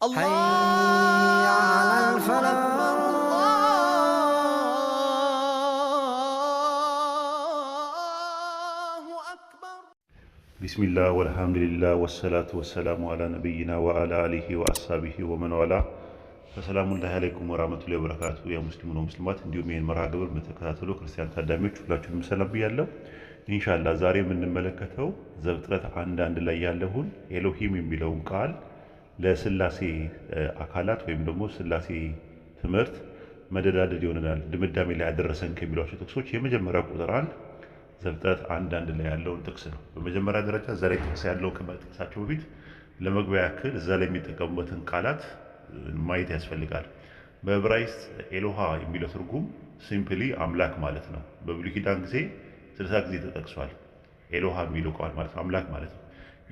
حي على الفلاح. بسم الله والحمد لله والصلاة والسلام على نبينا وعلى آله وأصحابه ومن والاه فسلام الله عليكم ورحمة الله وبركاته يا مسلمون ومسلمات እንዲሁም ይህን መርሃ ግብር የምትከታተሉ ክርስቲያን ታዳሚዎች ሁላችሁንም ሰላም ብያለሁ። ኢንሻአላህ ዛሬ የምንመለከተው ዘፍጥረት 1:1 ላይ ያለውን ኤሎሂም የሚለውን ቃል ለስላሴ አካላት ወይም ደግሞ ስላሴ ትምህርት መደዳደድ ይሆናል ድምዳሜ ላይ ያደረሰን ከሚሏቸው ጥቅሶች የመጀመሪያው ቁጥር 1 ዘፍጥረት 1:1 ላይ ያለውን ጥቅስ ነው። በመጀመሪያ ደረጃ እዛ ላይ ጥቅስ ያለው ከመጥቀሳቸው በፊት ለመግቢያ ያክል እዛ ላይ የሚጠቀሙበትን ቃላት ማየት ያስፈልጋል። በዕብራይስጥ ኤሎሃ የሚለው ትርጉም ሲምፕሊ አምላክ ማለት ነው። በብሉይ ኪዳን ጊዜ 60 ጊዜ ተጠቅሷል። ኤሎሃ የሚለው ቃል ማለት ነው አምላክ ማለት ነው።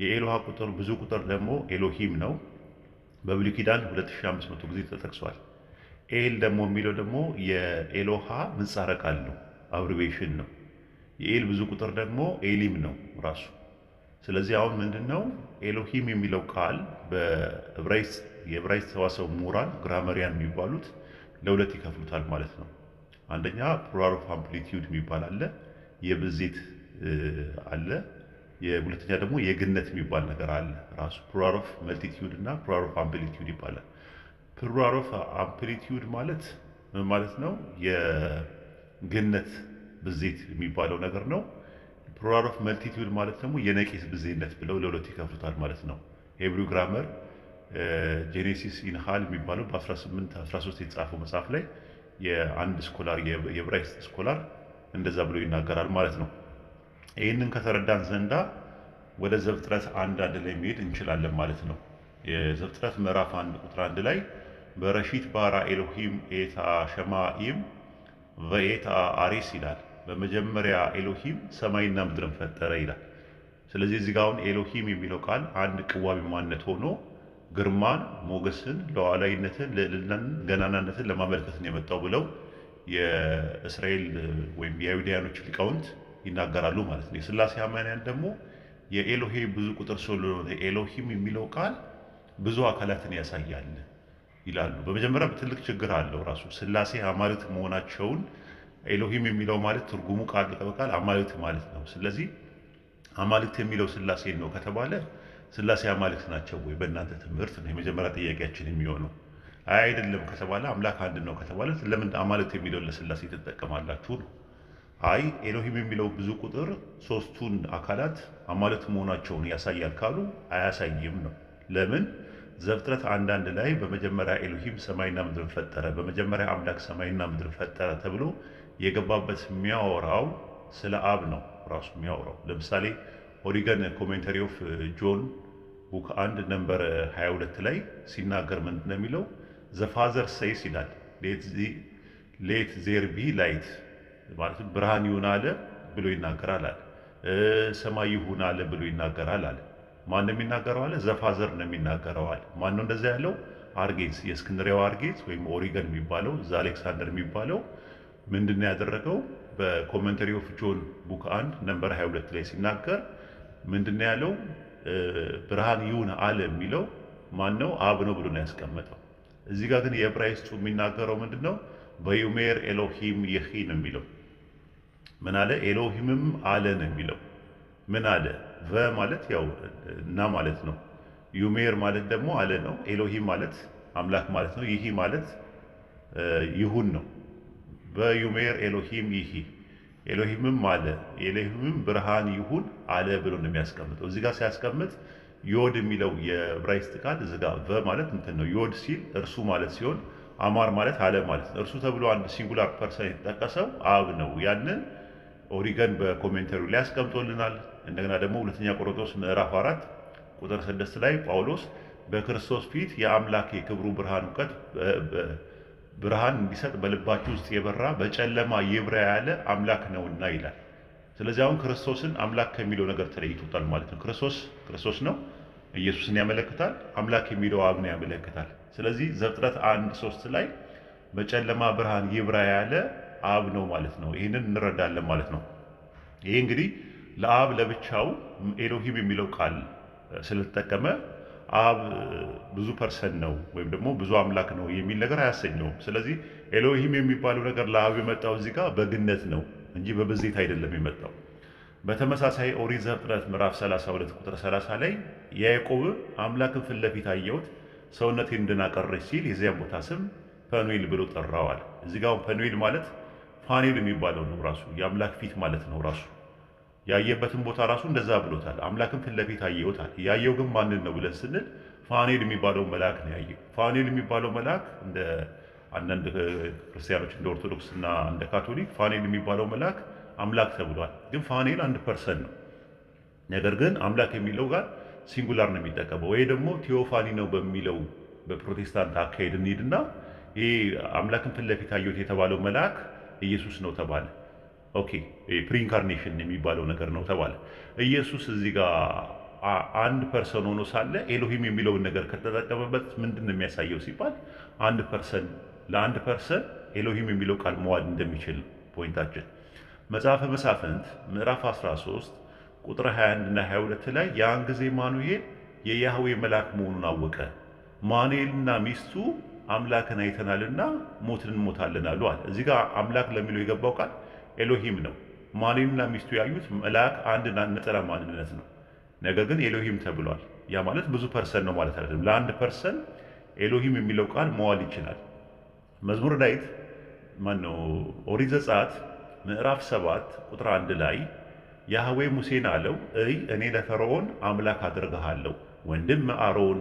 የኤሎሃ ቁጥር ብዙ ቁጥር ደግሞ ኤሎሂም ነው። በብሉይ ኪዳን 2500 ጊዜ ተጠቅሷል። ኤል ደግሞ የሚለው ደግሞ የኤሎሃ ምህጻረ ቃል ነው፣ አብሪቬሽን ነው። የኤል ብዙ ቁጥር ደግሞ ኤሊም ነው ራሱ። ስለዚህ አሁን ምንድነው ኤሎሂም የሚለው ቃል የዕብራይስጥ ሰዋሰው ምሁራን ግራመሪያን የሚባሉት ለሁለት ይከፍሉታል ማለት ነው። አንደኛ ፕሉራል ኦፍ አምፕሊቲዩድ የሚባል አለ፣ የብዜት አለ። የሁለተኛ ደግሞ የግነት የሚባል ነገር አለ። ራሱ ፕሉራል ኦፍ መልቲቲዩድ እና ፕሉራል ኦፍ አምፕሊቲዩድ ይባላል። ፕሉራል ኦፍ አምፕሊቲዩድ ማለት ምን ማለት ነው? የግነት ብዜት የሚባለው ነገር ነው። ፕሉራል ኦፍ መልቲቲዩድ ማለት ደግሞ የነቂስ ብዜነት ብለው ለሁለት ይከፍሉታል ማለት ነው። ሄብሪው ግራመር ጄኔሲስ ኢንሃል የሚባለው በ1813 የተጻፈው መጽሐፍ ላይ የአንድ ስኮላር የዕብራይስጥ ስኮላር እንደዛ ብሎ ይናገራል ማለት ነው። ይህንን ከተረዳን ዘንዳ ወደ ዘፍጥረት 1:1 ላይ መሄድ እንችላለን ማለት ነው። የዘፍጥረት ምዕራፍ 1 ቁጥር 1 ላይ በረሺት ባራ ኤሎሂም ኤታ ሸማኢም ወኤታ አሬስ ይላል። በመጀመሪያ ኤሎሂም ሰማይና ምድርን ፈጠረ ይላል። ስለዚህ እዚህ ጋር አሁን ኤሎሂም የሚለው ቃል አንድ ቅዋሚ ማንነት ሆኖ ግርማን፣ ሞገስን፣ ሉዓላዊነትን፣ ልዕልናን፣ ገናናነትን ለማመልከት ነው የመጣው ብለው የእስራኤል ወይም የአይሁዳውያኖች ሊቃውንት ይናገራሉ ማለት ነው። የስላሴ አማንያን ደግሞ የኤሎሄ ብዙ ቁጥር ስለሆነ ኤሎሂም የሚለው ቃል ብዙ አካላትን ያሳያል ይላሉ። በመጀመሪያ ትልቅ ችግር አለው ራሱ ስላሴ አማልክት መሆናቸውን። ኤሎሂም የሚለው ማለት ትርጉሙ ቃል በቃል አማልክት ማለት ነው። ስለዚህ አማልክት የሚለው ስላሴ ነው ከተባለ ስላሴ አማልክት ናቸው ወይ በእናንተ ትምህርት ነው የመጀመሪያ ጥያቄያችን የሚሆነው። አይ አይደለም ከተባለ አምላክ አንድ ነው ከተባለ ለምን አማልክት የሚለው ለስላሴ ትጠቀማላችሁ ነው። አይ ኤሎሂም የሚለው ብዙ ቁጥር ሶስቱን አካላት አማልክት መሆናቸውን ያሳያል ካሉ አያሳይም ነው። ለምን? ዘፍጥረት 1:1 ላይ በመጀመሪያ ኤሎሂም ሰማይና ምድርን ፈጠረ፣ በመጀመሪያ አምላክ ሰማይና ምድርን ፈጠረ ተብሎ የገባበት የሚያወራው ስለ አብ ነው ራሱ የሚያወራው። ለምሳሌ ኦሪገን ኮሜንተሪ ኦፍ ጆን ቡክ 1 ነምበር 22 ላይ ሲናገር ምንድን ነው የሚለው? ዘፋዘር ሴይስ ይላል ሌት ዜር ቢ ላይት ማለት ብርሃን ይሁን አለ ብሎ ይናገራል አለ። ሰማይ ይሁን አለ ብሎ ይናገራል አለ። ማን ነው የሚናገረው አለ? ዘፋዘር ነው የሚናገረው አለ። ማን ነው እንደዛ ያለው? አርጌስ፣ የእስክንድሪያው አርጌስ ወይም ኦሪገን የሚባለው እዛ አሌክሳንደር የሚባለው ምንድነው ያደረገው? በኮሜንተሪ ኦፍ ጆን ቡክ 1 ነምበር 22 ላይ ሲናገር ምንድነው ያለው? ብርሃን ይሁን አለ የሚለው ማን ነው? አብ ነው ብሎ ነው ያስቀመጠው። እዚህ ጋር ግን የዕብራይስጡ የሚናገረው ምንድነው? በዩሜር ኤሎሂም ይሂ ነው የሚለው። ምን አለ? ኤሎሂምም አለ ነው የሚለው። ምን አለ? ቨ ማለት ያው እና ማለት ነው። ዩሜር ማለት ደግሞ አለ ነው። ኤሎሂም ማለት አምላክ ማለት ነው። ይሂ ማለት ይሁን ነው። በዩሜር ኤሎሂም ይሂ፣ ኤሎሂምም አለ፣ ኤሎሂምም ብርሃን ይሁን አለ ብሎ ነው የሚያስቀምጠው። እዚህ ጋር ሲያስቀምጥ ዮድ የሚለው የዕብራይስጥ ቃል እዚህ ጋር ቨ ማለት እንትን ነው። ዮድ ሲል እርሱ ማለት ሲሆን አማር ማለት አለ ማለት ነው። እርሱ ተብሎ አንድ ሲንጉላር ፐርሰን የተጠቀሰው አብ ነው። ያንን ኦሪገን በኮሜንተሪው ላይ ያስቀምጦልናል። እንደገና ደግሞ ሁለተኛ ቆሮንቶስ ምዕራፍ 4 ቁጥር 6 ላይ ጳውሎስ በክርስቶስ ፊት የአምላክ የክብሩ ብርሃን እውቀት ብርሃን እንዲሰጥ በልባችሁ ውስጥ የበራ በጨለማ ይብራ ያለ አምላክ ነውና ይላል። ስለዚህ አሁን ክርስቶስን አምላክ ከሚለው ነገር ተለይቶታል ማለት ነው። ክርስቶስ ነው፣ ኢየሱስን ያመለክታል። አምላክ የሚለው አብን ያመለክታል። ስለዚህ ዘፍጥረት 1:3 ላይ በጨለማ ብርሃን ይብራ ያለ አብ ነው ማለት ነው። ይህንን እንረዳለን ማለት ነው። ይህ እንግዲህ ለአብ ለብቻው ኤሎሂም የሚለው ቃል ስለተጠቀመ አብ ብዙ ፐርሰን ነው ወይም ደግሞ ብዙ አምላክ ነው የሚል ነገር አያሰኘውም። ስለዚህ ኤሎሂም የሚባለው ነገር ለአብ የመጣው እዚህ ጋር በግነት ነው እንጂ በብዜት አይደለም የመጣው። በተመሳሳይ ኦሪት ዘፍጥረት ምዕራፍ 32 ቁጥር 30 ላይ ያዕቆብ አምላክን ፊት ለፊት አየሁት ሰውነቴን እንድናቀረች ሲል የዚያን ቦታ ስም ፐኑኤል ብሎ ጠራዋል። እዚህ ጋር ፐኑኤል ማለት ፋኔል የሚባለው ነው ራሱ የአምላክ ፊት ማለት ነው። ራሱ ያየበትን ቦታ ራሱ እንደዛ ብሎታል። አምላክን ፊት ለፊት አየሁታል። ያየው ግን ማንን ነው ብለን ስንል ፋኔል የሚባለው መልአክ ነው ያየው። ፋኔል የሚባለው መልአክ እንደ አንዳንድ ክርስቲያኖች እንደ ኦርቶዶክስ እና እንደ ካቶሊክ ፋኔል የሚባለው መልአክ አምላክ ተብሏል። ግን ፋኔል አንድ ፐርሰን ነው። ነገር ግን አምላክ የሚለው ጋር ሲንጉላር ነው የሚጠቀመው። ወይ ደግሞ ቴዎፋኒ ነው በሚለው በፕሮቴስታንት አካሄድ እንሂድና ይህ አምላክን ፊት ለፊት አየሁት የተባለው መልአክ ኢየሱስ ነው ተባለ። ኦኬ ፕሪኢንካርኔሽን የሚባለው ነገር ነው ተባለ። ኢየሱስ እዚህ ጋር አንድ ፐርሰን ሆኖ ሳለ ኤሎሂም የሚለውን ነገር ከተጠቀመበት ምንድን ነው የሚያሳየው ሲባል አንድ ፐርሰን ለአንድ ፐርሰን ኤሎሂም የሚለው ቃል መዋል እንደሚችል ፖይንታችን። መጽሐፈ መሳፍንት ምዕራፍ 13 ቁጥር 21 እና 22 ላይ ያን ጊዜ ማኑኤል የያህዌ መልአክ መሆኑን አወቀ። ማኑኤልና ሚስቱ አምላክን አይተናልና ሞትን እንሞታለን አሉ አለ። እዚህ ጋር አምላክ ለሚለው የገባው ቃል ኤሎሂም ነው። ማኑኤልና ሚስቱ ያዩት መልአክ አንድ ነጠላ ማንነት ነው። ነገር ግን ኤሎሂም ተብሏል። ያ ማለት ብዙ ፐርሰን ነው ማለት አይደለም። ለአንድ ፐርሰን ኤሎሂም የሚለው ቃል መዋል ይችላል። መዝሙረ ዳዊት ማነው ኦሪት ዘጸአት ምዕራፍ 7 ቁጥር 1 ላይ ያህዌ ሙሴን አለው እኔ ለፈርዖን አምላክ አድርግሃለሁ ወንድም አሮን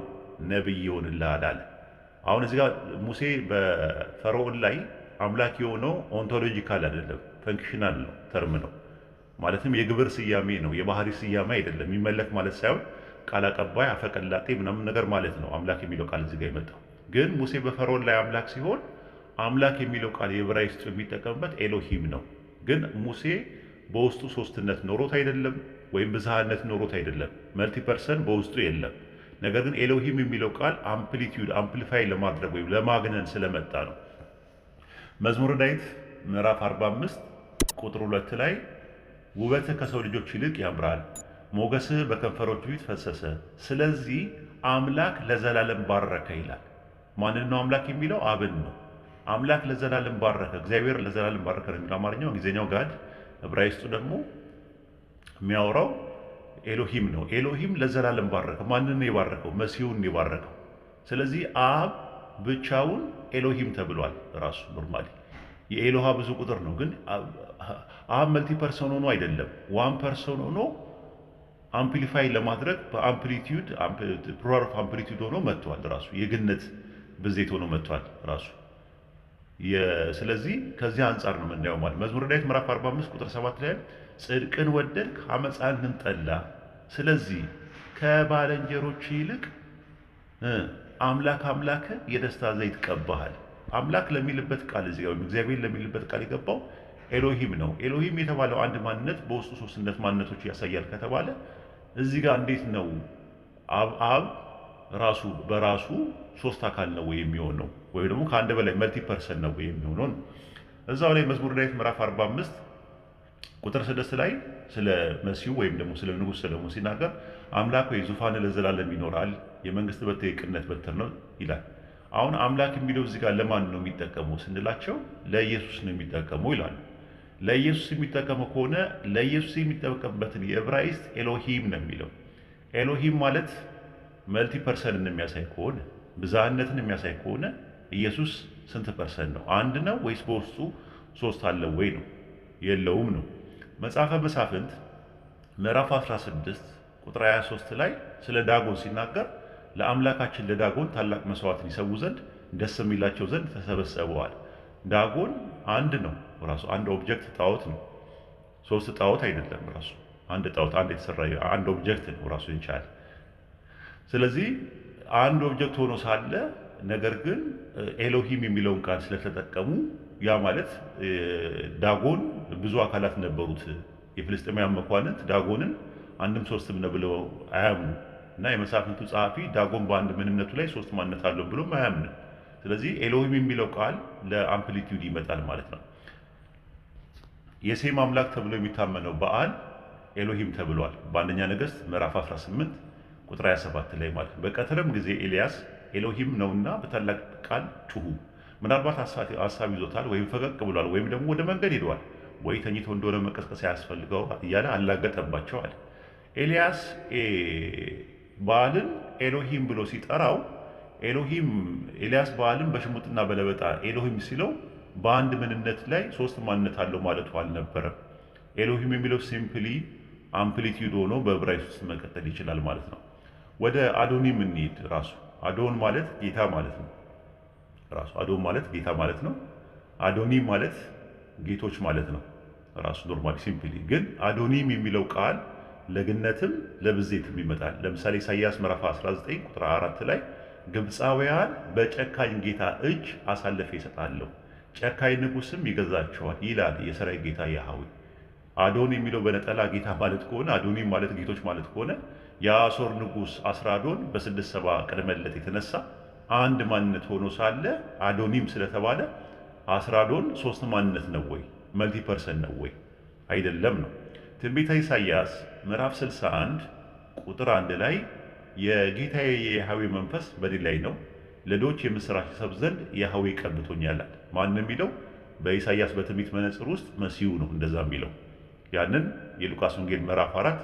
ነቢይ ይሆንልሃል አለ። አሁን እዚህ ጋር ሙሴ በፈርዖን ላይ አምላክ የሆነው ኦንቶሎጂካል አይደለም፣ ፈንክሽናል ነው፣ ተርም ነው። ማለትም የግብር ስያሜ ነው፣ የባህሪ ስያሜ አይደለም። የሚመለክ ማለት ሳይሆን ቃል አቀባይ፣ አፈቀላጤ ምናምን ነገር ማለት ነው አምላክ የሚለው ቃል እዚህ ጋር የመጣው። ግን ሙሴ በፈርዖን ላይ አምላክ ሲሆን አምላክ የሚለው ቃል የዕብራይስጡ የሚጠቀምበት ኤሎሂም ነው። ግን ሙሴ በውስጡ ሶስትነት ኖሮት አይደለም፣ ወይም ብዝሃነት ኖሮት አይደለም። መልቲ ፐርሰን በውስጡ የለም። ነገር ግን ኤሎሂም የሚለው ቃል አምፕሊቲዩድ አምፕሊፋይ ለማድረግ ወይም ለማግነን ስለመጣ ነው። መዝሙረ ዳዊት ምዕራፍ 45 ቁጥር 2 ላይ ውበትህ ከሰው ልጆች ይልቅ ያምራል፣ ሞገስህ በከንፈሮች ፊት ፈሰሰ፣ ስለዚህ አምላክ ለዘላለም ባረከ ይላል። ማንን ነው አምላክ የሚለው? አብን ነው። አምላክ ለዘላለም ባረከ፣ እግዚአብሔር ለዘላለም ባረከ ነው የሚለው አማርኛው። እንግሊዝኛው ጋድ፣ ዕብራይስጡ ደግሞ የሚያወራው ኤሎሂም ነው። ኤሎሂም ለዘላለም ባረከ። ማንን የባረከው? መሲሁን የባረከው። ስለዚህ አብ ብቻውን ኤሎሂም ተብሏል። ራሱ ኖርማሊ የኤሎሃ ብዙ ቁጥር ነው፣ ግን አብ መልቲ ፐርሰን ሆኖ አይደለም። ዋን ፐርሰን ሆኖ አምፕሊፋይ ለማድረግ በአምፕሊቲዩድ ፕሉራል ኦፍ አምፕሊቲዩድ ሆኖ መጥቷል። ራሱ የግነት ብዜት ሆኖ መጥቷል ራሱ። ስለዚህ ከዚህ አንጻር ነው የምናየው ማለት መዝሙረ ዳዊት ምዕራፍ 45 ቁጥር 7 ላይ ጽድቅን ወደድክ አመፃን ጠላ፣ ስለዚህ ከባልንጀሮች ይልቅ አምላክ የደስታ ዘይት ቀባሃል። አምላክ ለሚልበት ቃል እዚህ ጋር እግዚአብሔር ለሚልበት ቃል የገባው ኤሎሂም ነው። ኤሎሂም የተባለው አንድ ማንነት በውስጡ ሶስትነት ማንነቶች ያሳያል ከተባለ እዚህ ጋር እንዴት ነው አብ ራሱ በራሱ ሶስት አካል ነው ወይ የሚሆነው? ወይ ደግሞ ከአንድ በላይ መልቲ ፐርሰን ነው ወይ የሚሆነው? እዛው ላይ መዝሙረ ዳዊት ምዕራፍ 45 ቁጥር 6 ላይ ስለ መሲሁ ወይም ደግሞ ስለ ንጉሥ ሰለሞን ሲናገር አምላክ ወይ ዙፋን ለዘላለም ይኖራል፣ የመንግስት በትር የቅነት በትር ነው ይላል። አሁን አምላክ የሚለው እዚህ ጋር ለማን ነው የሚጠቀመው ስንላቸው ለኢየሱስ ነው የሚጠቀመው ይላሉ። ለኢየሱስ የሚጠቀመው ከሆነ ለኢየሱስ የሚጠቀምበትን የዕብራይስጥ ኤሎሂም ነው የሚለው። ኤሎሂም ማለት መልቲ ፐርሰንን የሚያሳይ ከሆነ ብዝሃነትን የሚያሳይ ከሆነ ኢየሱስ ስንት ፐርሰን ነው? አንድ ነው ወይስ በውስጡ ሶስት አለው ወይ ነው? የለውም ነው። መጽሐፈ መሳፍንት ምዕራፍ 16 ቁጥር 23 ላይ ስለ ዳጎን ሲናገር ለአምላካችን ለዳጎን ታላቅ መስዋዕትን ይሰዉ ዘንድ ደስ የሚላቸው ዘንድ ተሰበሰበዋል። ዳጎን አንድ ነው ራሱ፣ አንድ ኦብጀክት ጣዖት ነው። ሶስት ጣዖት አይደለም ራሱ አንድ ጣዖት፣ አንድ የተሰራ አንድ ኦብጀክት ነው ራሱ ይቻላል። ስለዚህ አንድ ኦብጀክት ሆኖ ሳለ ነገር ግን ኤሎሂም የሚለውን ቃል ስለተጠቀሙ ያ ማለት ዳጎን ብዙ አካላት ነበሩት። የፍልስጤማውያን መኳንንት ዳጎንን አንድም ሶስትም ነው ብለው አያምኑ እና የመሳፍንቱ ጸሐፊ ዳጎን በአንድ ምንነቱ ላይ ሶስት ማንነት አለው ብሎም አያምንም። ስለዚህ ኤሎሂም የሚለው ቃል ለአምፕሊቲዩድ ይመጣል ማለት ነው። የሴም አምላክ ተብሎ የሚታመነው በዓል ኤሎሂም ተብሏል። በአንደኛ ነገሥት ምዕራፍ 18 ቁጥር 27 ላይ ማለት ነው። በቀትርም ጊዜ ኤልያስ ኤሎሂም ነውና በታላቅ ቃል ጩሁ። ምናልባት ሀሳብ ይዞታል፣ ወይም ፈቀቅ ብሏል፣ ወይም ደግሞ ወደ መንገድ ሄደዋል፣ ወይ ተኝቶ እንደሆነ መቀስቀስ ያስፈልገው እያለ አላገጠባቸዋል። ኤልያስ በዓልን ኤሎሂም ብሎ ሲጠራው ኤልያስ በዓልን በሽሙጥና በለበጣ ኤሎሂም ሲለው በአንድ ምንነት ላይ ሶስት ማንነት አለው ማለቱ አልነበረም። ኤሎሂም የሚለው ሲምፕሊ አምፕሊቲዩድ ሆኖ በዕብራይስጥ ውስጥ መቀጠል ይችላል ማለት ነው። ወደ አዶኒም እንሂድ። ራሱ አዶን ማለት ጌታ ማለት ነው። ራሱ አዶን ማለት ጌታ ማለት ነው። አዶኒም ማለት ጌቶች ማለት ነው። ራሱ ኖርማሊ ሲምፕሊ ግን አዶኒም የሚለው ቃል ለግነትም ለብዜትም ይመጣል። ለምሳሌ ኢሳይያስ ምዕራፍ 19 ቁጥር 4 ላይ ግብፃውያን በጨካኝ ጌታ እጅ አሳልፌ እሰጣለሁ፣ ጨካኝ ንጉሥም ይገዛቸዋል ይላል የሰራዊት ጌታ ያህዌ። አዶን የሚለው በነጠላ ጌታ ማለት ከሆነ አዶኒም ማለት ጌቶች ማለት ከሆነ የአሦር ንጉሥ አስራዶን በ670 ቅድመ ልደት የተነሳ አንድ ማንነት ሆኖ ሳለ አዶኒም ስለተባለ አስራዶን ሶስት ማንነት ነው ወይ? መልቲ ፐርሰን ነው ወይ? አይደለም ነው። ትንቢተ ኢሳይያስ ምዕራፍ 61 ቁጥር 1 ላይ የጌታዬ የያህዌ መንፈስ በእኔ ላይ ነው፣ ለድሆች የምሥራች እሰብክ ዘንድ ያህዌ ቀብቶኛል። ማን የሚለው? በኢሳይያስ በትንቢት መነጽር ውስጥ መሲሁ ነው እንደዛ የሚለው። ያንን የሉቃስ ወንጌል ምዕራፍ 4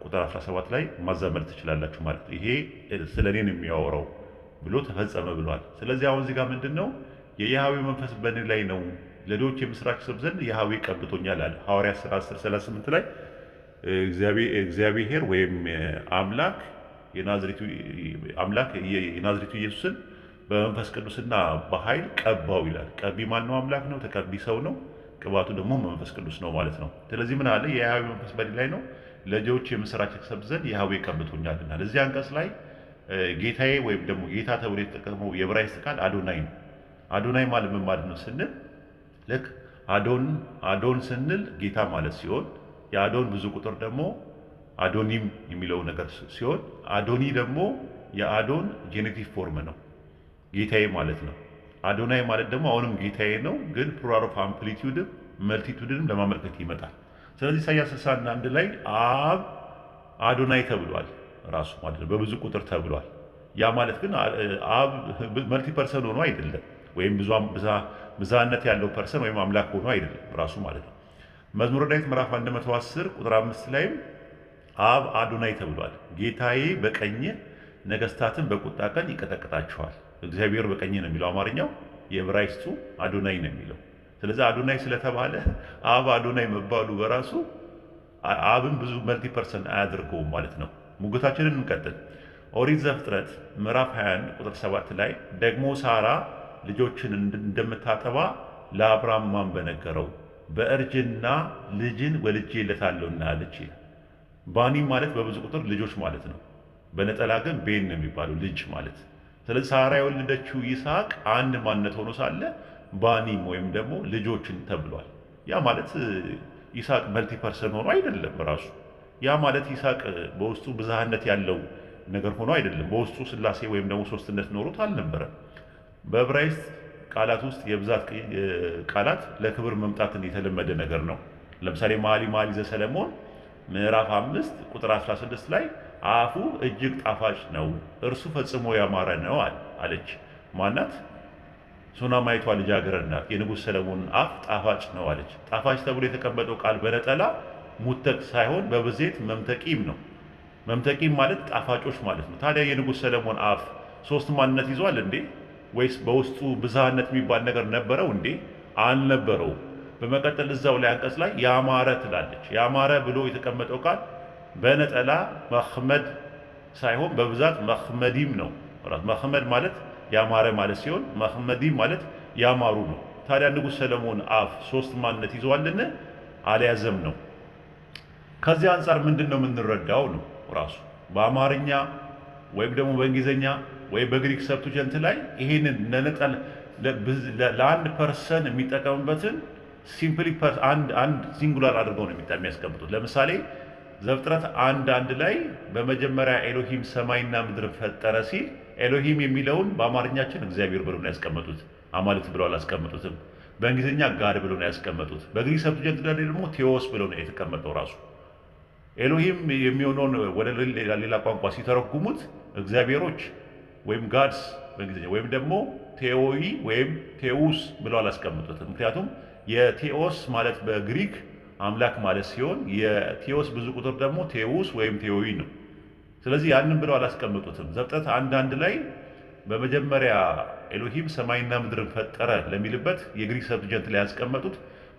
ቁጥር 17 ላይ ማዛመድ ትችላላችሁ ማለት ነው። ይሄ ስለ እኔን የሚያወራው ብሎ ተፈጸመ ብሏል። ስለዚህ አሁን እዚህ ጋር ምንድን ነው? የያህዌ መንፈስ በእኔ ላይ ነው፣ ለድሆች የምሥራች እሰብክ ዘንድ ያህዌ ቀብቶኛል አለ። ሐዋርያት ሥራ 10:38 ላይ እግዚአብሔር ወይም አምላክ የናዝሬቱ ኢየሱስን በመንፈስ ቅዱስና በኃይል ቀባው ይላል። ቀቢ ማን ነው? አምላክ ነው። ተቀቢ ሰው ነው። ቅባቱ ደግሞ መንፈስ ቅዱስ ነው ማለት ነው። ስለዚህ ምን አለ? የያህዌ መንፈስ በእኔ ላይ ነው፣ ለድሆች የምሥራች እሰብክ ዘንድ ያህዌ ቀብቶኛልና። እዚህ አንቀጽ ላይ ጌታዬ ወይም ደግሞ ጌታ ተብሎ የተጠቀመው የዕብራይስጥ ቃል አዶናይ ነው። አዶናይ ማለት ምን ማለት ነው ስንል ልክ አዶን ስንል ጌታ ማለት ሲሆን የአዶን ብዙ ቁጥር ደግሞ አዶኒም የሚለው ነገር ሲሆን አዶኒ ደግሞ የአዶን ጄኔቲቭ ፎርም ነው፣ ጌታዬ ማለት ነው። አዶናይ ማለት ደግሞ አሁንም ጌታዬ ነው፣ ግን ፕሉራል ኦፍ አምፕሊቲዩድም መልቲቱድንም ለማመልከት ይመጣል። ስለዚህ ኢሳይያስ 61 ላይ አብ አዶናይ ተብሏል ራሱ ማለት ነው፣ በብዙ ቁጥር ተብሏል። ያ ማለት ግን አብ መልቲ ፐርሰን ሆኖ አይደለም፣ ወይም ብዛነት ያለው ፐርሰን ወይም አምላክ ሆኖ አይደለም ራሱ ማለት ነው። መዝሙረ ዳዊት ምዕራፍ 110 ቁጥር 5 ላይም አብ አዶናይ ተብሏል። ጌታዬ በቀኝ ነገስታትን በቁጣ ቀን ይቀጠቅጣቸዋል። እግዚአብሔር በቀኝ ነው የሚለው አማርኛው፣ የዕብራይስጡ አዶናይ ነው የሚለው። ስለዚህ አዶናይ ስለተባለ አብ አዶናይ መባሉ በራሱ አብን ብዙ መልቲ ፐርሰን አያደርገውም ማለት ነው። ሙግታችንን እንቀጥል። ኦሪት ዘፍጥረት ምዕራፍ 21 ቁጥር 7 ላይ ደግሞ ሳራ ልጆችን እንደምታጠባ ለአብርሃም ማን በነገረው? በእርጅና ልጅን ወልጄለታለሁና አለች ይላል። ባኒም ማለት በብዙ ቁጥር ልጆች ማለት ነው። በነጠላ ግን ቤን ነው የሚባለው ልጅ ማለት። ስለዚህ ሳራ የወለደችው ይስሐቅ አንድ ማንነት ሆኖ ሳለ ባኒም ወይም ደግሞ ልጆችን ተብሏል። ያ ማለት ይስሐቅ መልቲ ፐርሰን ሆኖ አይደለም ራሱ። ያ ማለት ይስሐቅ በውስጡ ብዝሃነት ያለው ነገር ሆኖ አይደለም። በውስጡ ሥላሴ ወይም ደግሞ ሶስትነት ኖሮት አልነበረም። በዕብራይስጥ ቃላት ውስጥ የብዛት ቃላት ለክብር መምጣትን የተለመደ ነገር ነው። ለምሳሌ መኃልየ ዘሰሎሞን ምዕራፍ 5 ቁጥር 16 ላይ አፉ እጅግ ጣፋጭ ነው፣ እርሱ ፈጽሞ ያማረ ነው አለች። ማናት? ሱናማይቷ ልጃገረድ ናት። የንጉሥ ሰለሞን አፍ ጣፋጭ ነው አለች። ጣፋጭ ተብሎ የተቀመጠው ቃል በነጠላ ሙተቅ ሳይሆን በብዜት መምተቂም ነው። መምተቂም ማለት ጣፋጮች ማለት ነው። ታዲያ የንጉሥ ሰለሞን አፍ ሶስት ማንነት ይዟል እንዴ? ወይስ በውስጡ ብዝሃነት የሚባል ነገር ነበረው እንዴ? አልነበረው። በመቀጠል እዛው ላይ አንቀጽ ላይ ያማረ ትላለች። ያማረ ብሎ የተቀመጠው ቃል በነጠላ መኽመድ ሳይሆን በብዛት መኽመዲም ነው። መኽመድ ማለት ያማረ ማለት ሲሆን መኽመዲም ማለት ያማሩ ነው። ታዲያ ንጉሥ ሰለሞን አፍ ሶስት ማንነት ይዘዋልን? አልያዘም ነው። ከዚህ አንጻር ምንድን ነው የምንረዳው ነው ራሱ በአማርኛ ወይም ደግሞ በእንግሊዝኛ ወይም በግሪክ ሰብቱጀንት ላይ ይሄንን ለአንድ ፐርሰን የሚጠቀምበትን ሲምፕሊ አንድ ሲንጉላር አድርገው ነው የሚያስቀምጡት። ለምሳሌ ዘፍጥረት 1:1 ላይ በመጀመሪያ ኤሎሂም ሰማይና ምድር ፈጠረ ሲል ኤሎሂም የሚለውን በአማርኛችን እግዚአብሔር ብለው ነው ያስቀመጡት። አማልክት ብለው አላስቀመጡትም። በእንግሊዝኛ ጋድ ብለው ነው ያስቀመጡት። በግሪክ ሰብቱጀንት ላይ ደግሞ ቴዎስ ብለው ነው የተቀመጠው ራሱ። ኤሎሂም የሚሆነውን ወደ ሌላ ቋንቋ ሲተረጉሙት እግዚአብሔሮች ወይም ጋድስ በእንግሊዝኛ ወይም ደግሞ ቴዎይ ወይም ቴውስ ብለው አላስቀምጡትም። ምክንያቱም የቴዎስ ማለት በግሪክ አምላክ ማለት ሲሆን የቴዎስ ብዙ ቁጥር ደግሞ ቴውስ ወይም ቴዎይ ነው። ስለዚህ ያንን ብለው አላስቀምጡትም። ዘፍጥረት 1:1 ላይ በመጀመሪያ ኤሎሂም ሰማይና ምድርን ፈጠረ ለሚልበት የግሪክ ሰብጀንት ላይ ያስቀመጡት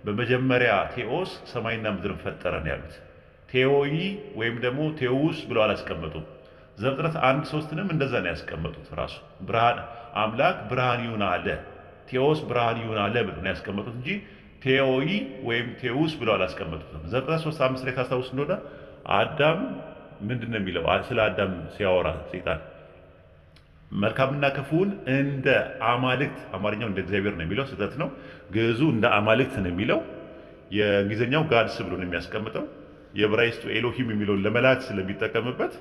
በመጀመሪያ ቴዎስ ሰማይና ምድርን ፈጠረ ነው ያሉት። ቴዎይ ወይም ደግሞ ቴውስ ብለው አላስቀመጡም። ዘፍጥረት 1:3ንም እንደዛ ነው ያስቀመጡት። ራሱ ብርሃን አምላክ ብርሃን ይሁን አለ፣ ቴዎስ ብርሃን ይሁን አለ ብለው ነው ያስቀመጡት እንጂ ቴዎይ ወይም ቴውስ ብለው አላስቀመጡትም። ዘፍጥረት 3:5 ላይ ታስታውስ እንደሆነ አዳም ምንድን ነው የሚለው? ስለ አዳም ሲያወራ ሰይጣን መልካምና ክፉን እንደ አማልክት፣ አማርኛው እንደ እግዚአብሔር ነው የሚለው ስህተት ነው። ግዕዙ እንደ አማልክት ነው የሚለው። የእንግሊዝኛው ጋድስ ብሎ ነው የሚያስቀምጠው። የዕብራይስጡ ኤሎሂም የሚለውን ለመላእክት ስለሚጠቀምበት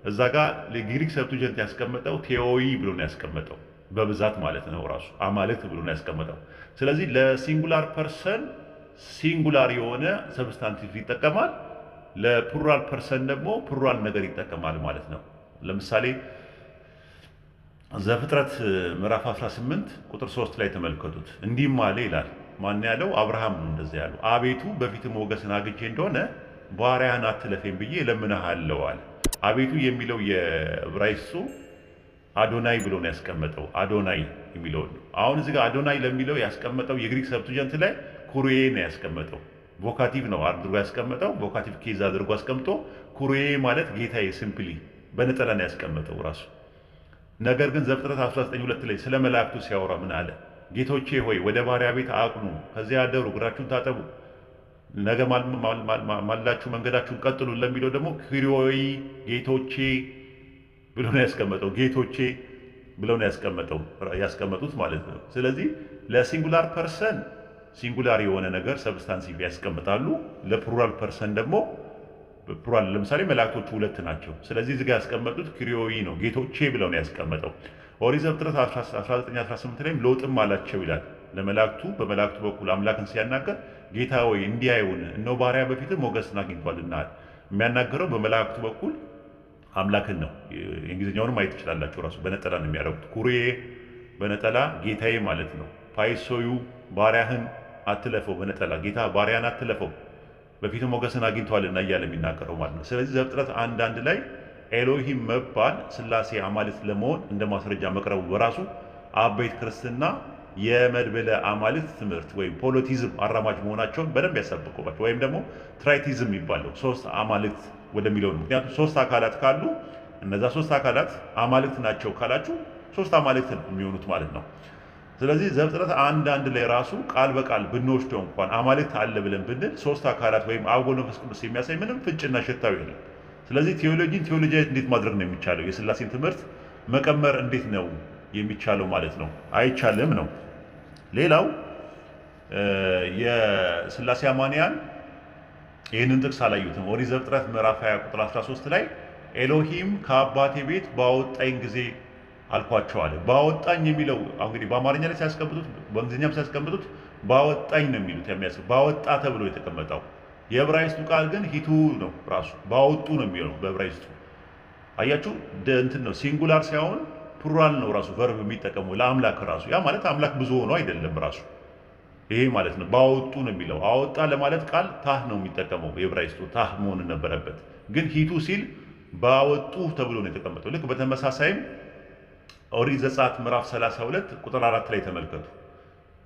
እዛ ጋር ለግሪክ ሰብቱጀንት ያስቀመጠው ቴዎይ ብሎ ነው ያስቀመጠው፣ በብዛት ማለት ነው። ራሱ አማልክት ብሎ ነው ያስቀመጠው። ስለዚህ ለሲንጉላር ፐርሰን ሲንጉላር የሆነ ሰብስታንቲቭ ይጠቀማል፣ ለፕሉራል ፐርሰን ደግሞ ፕሉራል ነገር ይጠቀማል ማለት ነው። ለምሳሌ ዘፍጥረት ምዕራፍ 18 ቁጥር 3 ላይ ተመልከቱት። እንዲህም አለ ይላል። ማን ያለው? አብርሃም ነው እንደዚህ ያለው። አቤቱ በፊት ሞገስን አግኝቼ እንደሆነ ባሪያህን አትለፌም ብዬ እለምንሃለሁ አለ። አቤቱ የሚለው የዕብራይስጡ አዶናይ ብሎ ነው ያስቀመጠው። አዶናይ የሚለው አሁን እዚህ ጋር አዶናይ ለሚለው ያስቀመጠው የግሪክ ሰብቱጀንት ላይ ኩሩዬ ነው ያስቀመጠው። ቮካቲቭ ነው አድርጎ ያስቀመጠው። ቮካቲቭ ኬዝ አድርጎ አስቀምጦ ኩሩዬ ማለት ጌታዬ ሲምፕሊ በነጠላ ነው ያስቀመጠው ራሱ። ነገር ግን ዘፍጥረት 19:2 ላይ ስለ መላእክቱ ሲያወራ ምን አለ? ጌቶቼ ሆይ ወደ ባሪያ ቤት አቅኑ፣ ከዚያ አደሩ፣ እግራችሁን ታጠቡ፣ ነገ ማላችሁ መንገዳችሁን ቀጥሉ ለሚለው ደግሞ ክሪዮይ ጌቶቼ ብሎ ነው ያስቀመጠው። ጌቶቼ ብለው ነው ያስቀመጡት ማለት ነው። ስለዚህ ለሲንጉላር ፐርሰን ሲንጉላር የሆነ ነገር ሰብስታንሲቭ ያስቀምጣሉ። ለፕሉራል ፐርሰን ደግሞ ፕሉራል፣ ለምሳሌ መላእክቶቹ 2 ናቸው። ስለዚህ እዚህ ጋር ያስቀመጡት ክሪዮይ ነው፣ ጌቶቼ ብለው ነው ያስቀመጠው። ኦሪት ዘፍጥረት 19:18 ላይም ሎጥም አላቸው ይላል ለመላእክቱ፣ በመላእክቱ በኩል አምላክን ሲያናገር ጌታ ወይ እንዲያዩን እነሆ ባሪያ በፊት ሞገስን አግኝቷልና። የሚያናገረው በመላእክቱ በኩል አምላክን ነው። የእንግሊዝኛውንም ማየት ትችላላችሁ። ራሱ በነጠላ ነው የሚያደርጉት። ኩሬ በነጠላ ጌታዬ ማለት ነው። ፓይሶዩ ባሪያህን አትለፈው፣ በነጠላ ጌታ ባሪያን አትለፈው በፊቱ ሞገስን አግኝቷልና እያለ የሚናገረው ማለት ነው። ስለዚህ ዘፍጥረት 1:1 ላይ ኤሎሂም መባል ሥላሴ አማልክት ለመሆን እንደ ማስረጃ መቅረቡ በራሱ አበይት ክርስትና የመድበለ አማልክት ትምህርት ወይም ፖሊቲዝም አራማጅ መሆናቸውን በደንብ ያሳብቁባቸው። ወይም ደግሞ ትራይቲዝም የሚባለው 3 አማልክት ወደሚለው ነው። ምክንያቱም 3 አካላት ካሉ እነዛ 3 አካላት አማልክት ናቸው ካላችሁ 3 አማልክት ነው የሚሆኑት ማለት ነው። ስለዚህ ዘፍጥረት 1:1 ላይ ራሱ ቃል በቃል ብንወስደው እንኳን አማልክት አለ ብለን ብንል 3 አካላት ወይም አብ ወልድ መንፈስ ቅዱስ የሚያሳይ ምንም ፍንጭና ሽታው የለም። ስለዚህ ቴዎሎጂን እንዴት ማድረግ ነው የሚቻለው? የሥላሴን ትምህርት መቀመር እንዴት ነው የሚቻለው ማለት ነው? አይቻልም ነው። ሌላው የሥላሴ አማንያን ይህንን ጥቅስ አላዩትም። ኦሪት ዘፍጥረት ምዕራፍ 20 ቁጥር 13 ላይ ኤሎሂም ከአባቴ ቤት ባወጣኝ ጊዜ አልኳቸው አለ። ባወጣኝ የሚለው እንግዲህ በአማርኛ ላይ ሲያስቀምጡት በእንግሊዝኛም ሲያስቀምጡት ባወጣኝ ነው የሚሉት። ባወጣ ተብሎ የተቀመጠው የዕብራይስጡ ቃል ግን ሂቱ ነው። ራሱ ባወጡ ነው የሚለው በዕብራይስጡ። አያችሁ እንትን ነው ሲንጉላር ሳይሆን ፕሉራል ነው ራሱ ቨርብ የሚጠቀመው ለአምላክ ራሱ። ያ ማለት አምላክ ብዙ ሆኖ አይደለም ራሱ ይሄ ማለት ነው። ባወጡ ነው የሚለው። አወጣ ለማለት ቃል ታህ ነው የሚጠቀመው የዕብራይስጡ። ታህ መሆን ነበረበት፣ ግን ሂቱ ሲል ባወጡ ተብሎ ነው የተቀመጠው። ልክ በተመሳሳይም ኦሪት ዘጸአት ምዕራፍ 32 ቁጥር 4 ላይ ተመልከቱ።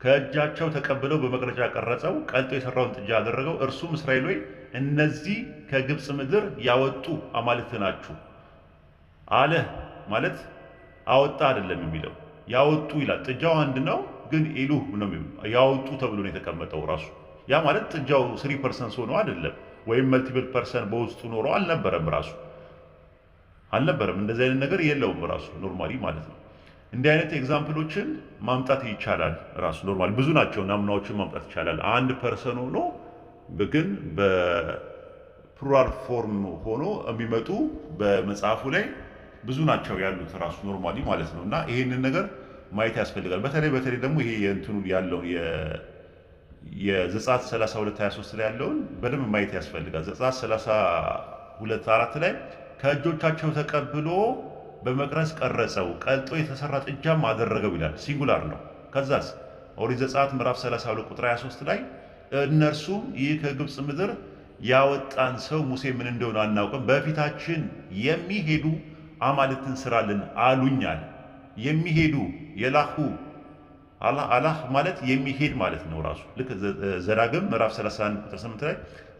ከእጃቸው ተቀብለው በመቅረጫ ቀረጸው፣ ቀልጦ የሰራውን ጥጃ አደረገው። እርሱም እስራኤል ሆይ እነዚህ ከግብፅ ምድር ያወጡ አማልክት ናችሁ አለ። ማለት አወጣ አይደለም የሚለው ያወጡ ይላል። ጥጃው አንድ ነው፣ ግን ኢሉህ ነው ያወጡ ተብሎ ነው የተቀመጠው ራሱ። ያ ማለት ጥጃው 3% ሆኖ አይደለም፣ ወይም መልቲፕል ፐርሰን በውስጡ ኖሮ አልነበረም ራሱ አልነበረም። እንደዚህ አይነት ነገር የለውም ራሱ ኖርማሊ ማለት ነው። እንዲህ አይነት ኤግዛምፕሎችን ማምጣት ይቻላል ራሱ ኖርማሊ ብዙ ናቸው። ናሙናዎችን ማምጣት ይቻላል። አንድ ፐርሰን ሆኖ ግን በፕሉራል ፎርም ሆኖ የሚመጡ በመጽሐፉ ላይ ብዙ ናቸው ያሉት ራሱ ኖርማሊ ማለት ነው። እና ይሄንን ነገር ማየት ያስፈልጋል። በተለይ ደግሞ ይሄ የእንትኑ ያለውን የዘጸአት 32:23 ላይ ያለውን በደንብ ማየት ያስፈልጋል። ዘጸአት 2:4 ላይ ከእጆቻቸው ተቀብሎ በመቅረጽ ቀረጸው፣ ቀልጦ የተሰራ ጥጃም አደረገው ይላል። ሲንጉላር ነው። ከዛስ ኦሪት ዘጸአት ምዕራፍ 32 ቁጥር 23 ላይ እነርሱም ይህ ከግብፅ ምድር ያወጣን ሰው ሙሴ ምን እንደሆነ አናውቅም፣ በፊታችን የሚሄዱ አማልክትን ስራልን አሉኛል። የሚሄዱ የላሁ አላህ ማለት የሚሄድ ማለት ነው ራሱ። ልክ ዘዳግም ምዕራፍ 31 ቁጥር 8 ላይ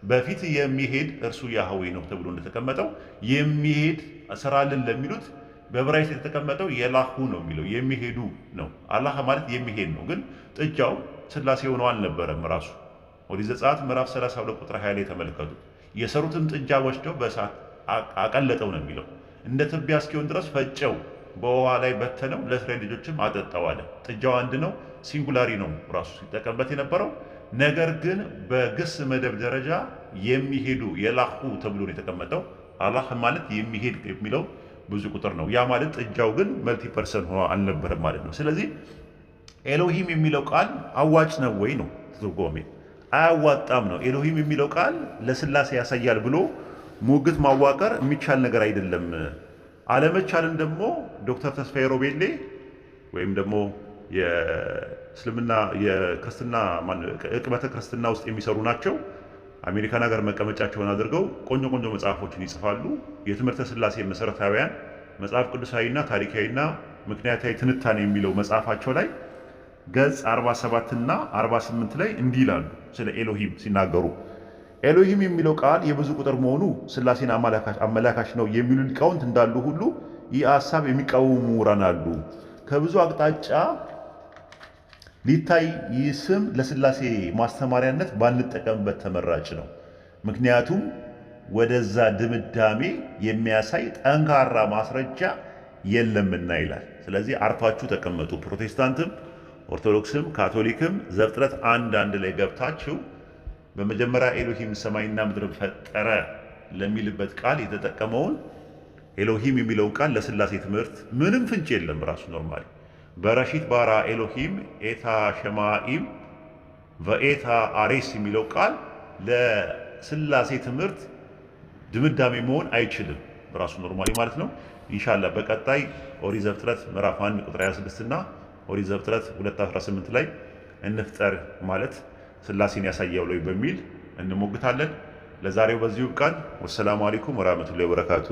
በፊት የሚሄድ እርሱ ያህዌ ነው ተብሎ እንደተቀመጠው የሚሄድ ስራልን ለሚሉት በዕብራይስጥ የተቀመጠው የላሁ ነው የሚለው የሚሄዱ ነው። አላህ ማለት የሚሄድ ነው። ግን ጥጃው ስላሴ ሆኖ አልነበረም ራሱ። ኦሪት ዘጸአት ምዕራፍ 32 ቁጥር 20 ላይ ተመልከቱ። የሰሩትን ጥጃ ወስደው በእሳት አቀለጠው ነው የሚለው። እንደ ትቢያ እስኪሆን ድረስ ፈጨው፣ በውሃ ላይ በተነው፣ ለእስራኤል ልጆችም አጠጣው አለ። ጥጃው አንድ ነው፣ ሲንጉላሪ ነው ራሱ ሲጠቀምበት የነበረው። ነገር ግን በግስ መደብ ደረጃ የሚሄዱ የላሁ ተብሎ ነው የተቀመጠው። አላህ ማለት የሚሄድ የሚለው ብዙ ቁጥር ነው። ያ ማለት ጥጃው ግን መልቲ ፐርሰን ሆኖ አልነበረም ማለት ነው። ስለዚህ ኤሎሂም የሚለው ቃል አዋጭ ነው ወይ ነው ትርጓሜ? አያዋጣም ነው። ኤሎሂም የሚለው ቃል ለስላሴ ያሳያል ብሎ ሙግት ማዋቀር የሚቻል ነገር አይደለም። አለመቻልን ደግሞ ዶክተር ተስፋዬ ሮቤሌ ወይም ደግሞ የእስልምና የክርስትና ዕቅበተ ክርስትና ውስጥ የሚሰሩ ናቸው። አሜሪካን ሀገር መቀመጫቸውን አድርገው ቆንጆ ቆንጆ መጽሐፎችን ይጽፋሉ። የትምህርተ ስላሴ መሰረታዊያን መጽሐፍ ቅዱሳዊና ታሪካዊና ምክንያታዊ ትንታኔ የሚለው መጽሐፋቸው ላይ ገጽ 47 እና 48 ላይ እንዲህ ይላሉ ስለ ኤሎሂም ሲናገሩ። ኤሎሂም የሚለው ቃል የብዙ ቁጥር መሆኑ ስላሴን አመላካሽ ነው የሚሉ ሊቃውንት እንዳሉ ሁሉ ይህ ሀሳብ የሚቃወሙ ምሁራን አሉ። ከብዙ አቅጣጫ ሊታይ ይህ ስም ለስላሴ ማስተማሪያነት ባንጠቀምበት ተመራጭ ነው። ምክንያቱም ወደዛ ድምዳሜ የሚያሳይ ጠንካራ ማስረጃ የለምና ይላል። ስለዚህ አርፋችሁ ተቀመጡ። ፕሮቴስታንትም ኦርቶዶክስም ካቶሊክም ዘፍጥረት 1:1 ላይ ገብታችሁ በመጀመሪያ ኤሎሂም ሰማይና ምድርን ፈጠረ ለሚልበት ቃል የተጠቀመውን ኤሎሂም የሚለውን ቃል ለስላሴ ትምህርት ምንም ፍንጭ የለም። ራሱ ኖርማሊ በራሺት ባራ ኤሎሂም ኤታ ሸማኢም ወኤታ አሬስ የሚለው ቃል ለስላሴ ትምህርት ድምዳሜ መሆን አይችልም። ራሱ ኖርማሊ ማለት ነው። ኢንሻአላህ በቀጣይ ኦሪት ዘፍጥረት ምዕራፍ 1 ቁጥር 26 እና ኦሪት ዘፍጥረት 2:18 ላይ እንፍጠር ማለት ስላሴን ያሳያል ወይ በሚል እንሞግታለን። ለዛሬው በዚሁ ቃል ወሰላሙ አለይኩም ወራህመቱላሂ ወበረካቱ።